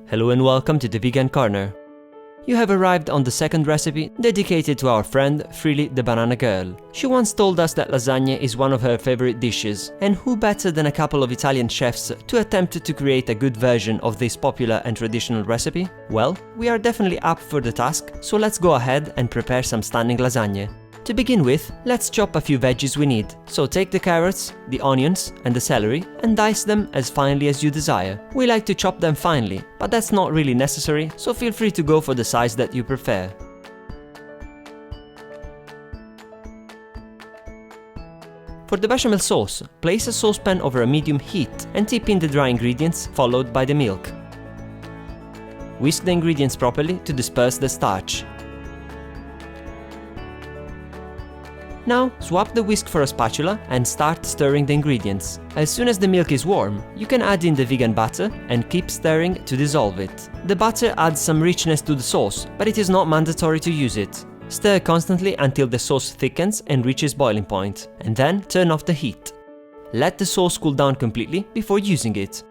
Hello and welcome to the Vegan Corner. You have arrived on the second recipe dedicated to our friend Freely the Banana Girl. She once told us that lasagna is one of her favorite dishes, and who better than a couple of Italian chefs to attempt to create a good version of this popular and traditional recipe? Well, we are definitely up for the task, so let's go ahead and prepare some stunning lasagna. To begin with, let's chop a few veggies we need. So take the carrots, the onions and the celery and dice them as finely as you desire. We like to chop them finely, but that's not really necessary, so feel free to go for the size that you prefer. For the bechamel sauce, place a saucepan over a medium heat and tip in the dry ingredients followed by the milk. Whisk the ingredients properly to disperse the starch. Now, swap the whisk for a spatula and start stirring the ingredients. As soon as the milk is warm, you can add in the vegan butter and keep stirring to dissolve it. The butter adds some richness to the sauce, but it is not mandatory to use it. Stir constantly until the sauce thickens and reaches boiling point, and then turn off the heat. Let the sauce cool down completely before using it.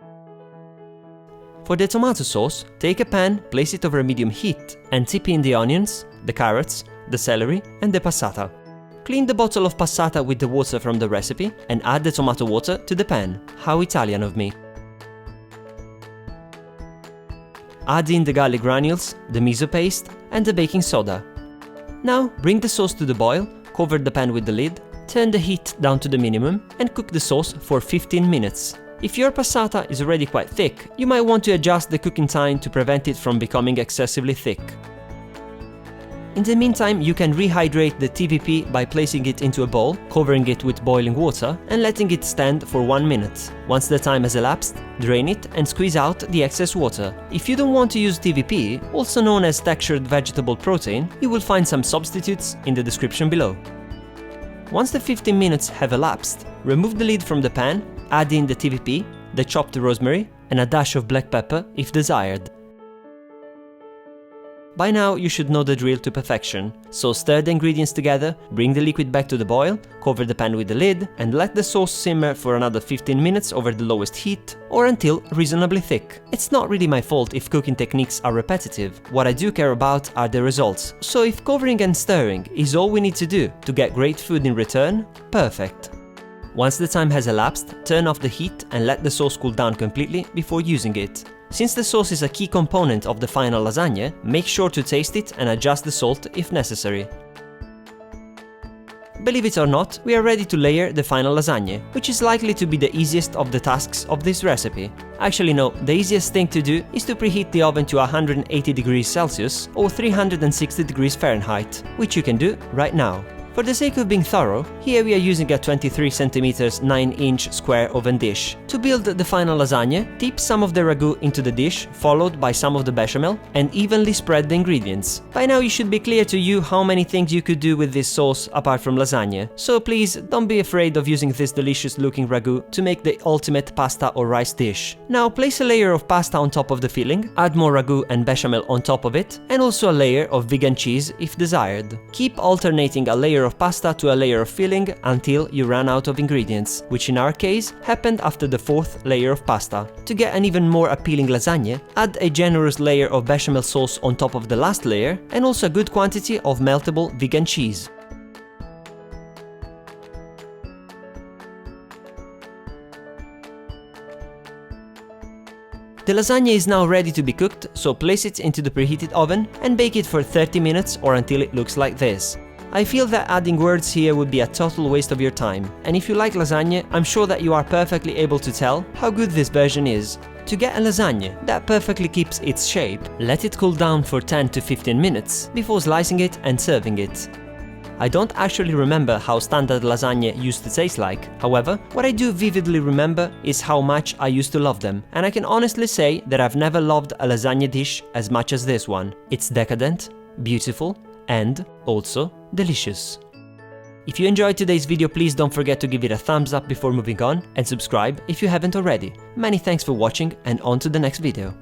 For the tomato sauce, take a pan, place it over a medium heat, and tip in the onions, the carrots, the celery and the passata. Clean the bottle of passata with the water from the recipe and add the tomato water to the pan. How Italian of me. Add in the garlic granules, the miso paste and the baking soda. Now bring the sauce to the boil, cover the pan with the lid, turn the heat down to the minimum and cook the sauce for 15 minutes. If your passata is already quite thick, you might want to adjust the cooking time to prevent it from becoming excessively thick. In the meantime, you can rehydrate the TVP by placing it into a bowl, covering it with boiling water and letting it stand for 1 minute. Once the time has elapsed, drain it and squeeze out the excess water. If you don't want to use TVP, also known as textured vegetable protein, you will find some substitutes in the description below. Once the 15 minutes have elapsed, remove the lid from the pan, add in the TVP, the chopped rosemary and a dash of black pepper if desired. By now you should know the drill to perfection, so stir the ingredients together, bring the liquid back to the boil, cover the pan with the lid and let the sauce simmer for another 15 minutes over the lowest heat or until reasonably thick. It's not really my fault if cooking techniques are repetitive, what I do care about are the results, so if covering and stirring is all we need to do to get great food in return, perfect. Once the time has elapsed, turn off the heat and let the sauce cool down completely before using it. Since the sauce is a key component of the final lasagna, make sure to taste it and adjust the salt if necessary. Believe it or not, we are ready to layer the final lasagna, which is likely to be the easiest of the tasks of this recipe. Actually no, the easiest thing to do is to preheat the oven to 180 degrees Celsius or 360 degrees Fahrenheit, which you can do right now. For the sake of being thorough, here we are using a 23 cm 9-inch square oven dish. To build the final lasagna, dip some of the ragu into the dish, followed by some of the bechamel, and evenly spread the ingredients. By now it should be clear to you how many things you could do with this sauce apart from lasagna, so please don't be afraid of using this delicious looking ragu to make the ultimate pasta or rice dish. Now place a layer of pasta on top of the filling, add more ragu and bechamel on top of it, and also a layer of vegan cheese if desired. Keep alternating a layer of pasta to a layer of filling until you run out of ingredients, which in our case happened after the 4th layer of pasta. To get an even more appealing lasagna, add a generous layer of bechamel sauce on top of the last layer and also a good quantity of meltable vegan cheese. The lasagna is now ready to be cooked, so place it into the preheated oven and bake it for 30 minutes or until it looks like this. I feel that adding words here would be a total waste of your time, and if you like lasagna, I'm sure that you are perfectly able to tell how good this version is. To get a lasagna that perfectly keeps its shape, let it cool down for 10 to 15 minutes before slicing it and serving it. I don't actually remember how standard lasagna used to taste like, however, what I do vividly remember is how much I used to love them, and I can honestly say that I've never loved a lasagna dish as much as this one. It's decadent, beautiful, and also delicious. If you enjoyed today's video, please don't forget to give it a thumbs up before moving on and subscribe if you haven't already. Many thanks for watching and on to the next video.